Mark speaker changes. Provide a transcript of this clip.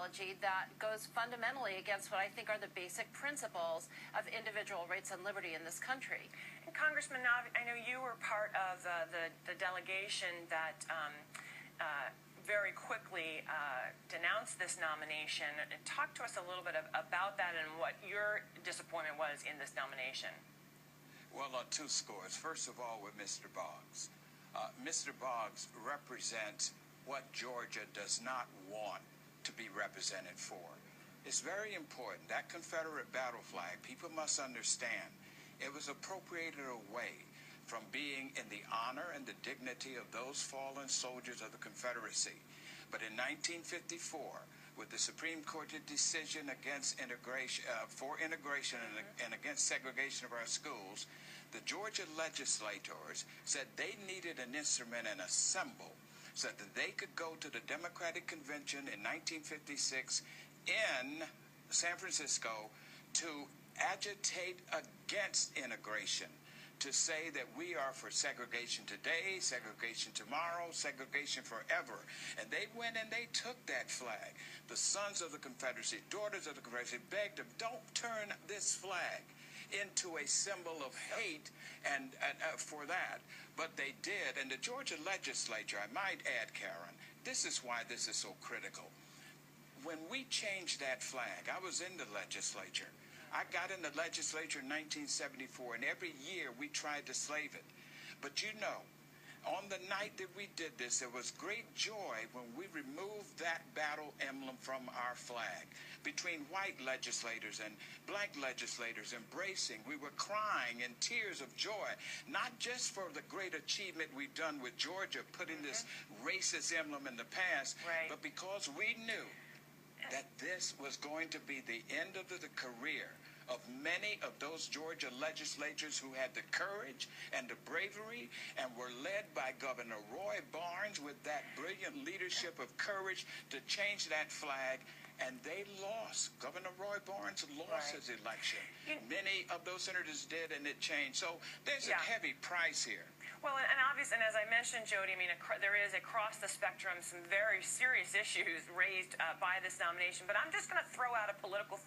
Speaker 1: ideology that goes fundamentally against what I think are the basic principles of individual rights and liberty in this country.
Speaker 2: And Congressman, I know you were part of the delegation that very quickly denounced this nomination. Talk to us a little bit about that and what your disappointment was in this nomination.
Speaker 3: Well, on two scores. First of all, with Mr. Boggs. Mr. Boggs represents what Georgia does not want to be represented for. It's very important. That Confederate battle flag, people must understand, it was appropriated away from being in the honor and the dignity of those fallen soldiers of the Confederacy. But in 1954, with the Supreme Court decision against integration, for integration and against segregation of our schools, the Georgia legislators said they needed an instrument and a symbol so that they could go to the Democratic Convention in 1956 in San Francisco to agitate against integration, to say that we are for segregation today, segregation tomorrow, segregation forever. And they went and they took that flag. The sons of the Confederacy, daughters of the Confederacy begged them, don't turn this flag into a symbol of hate and for that. But they did. And the Georgia legislature, I might add, Karen, this is why this is so critical. When we changed that flag, I was in the legislature. I got in the legislature in 1974, and every year we tried to slave it. But you know, on the night that we did this, there was great joy when we removed that battle emblem from our flag. Between white legislators and black legislators embracing, we were crying in tears of joy, not just for the great achievement we've done with Georgia, putting this racist emblem in the past, but because we knew that this was going to be the end of the career of many of those Georgia legislators who had the courage and the bravery and were led by Governor Roy Barnes with that brilliant leadership of courage to change that flag. And they lost. Governor Roy Barnes lost his election. Many of those senators did, and it changed. So there's a heavy price here.
Speaker 2: Well, and obviously, and as I mentioned, Jody, I mean, there is across the spectrum some very serious issues raised by this nomination. But I'm just going to throw out a political theory.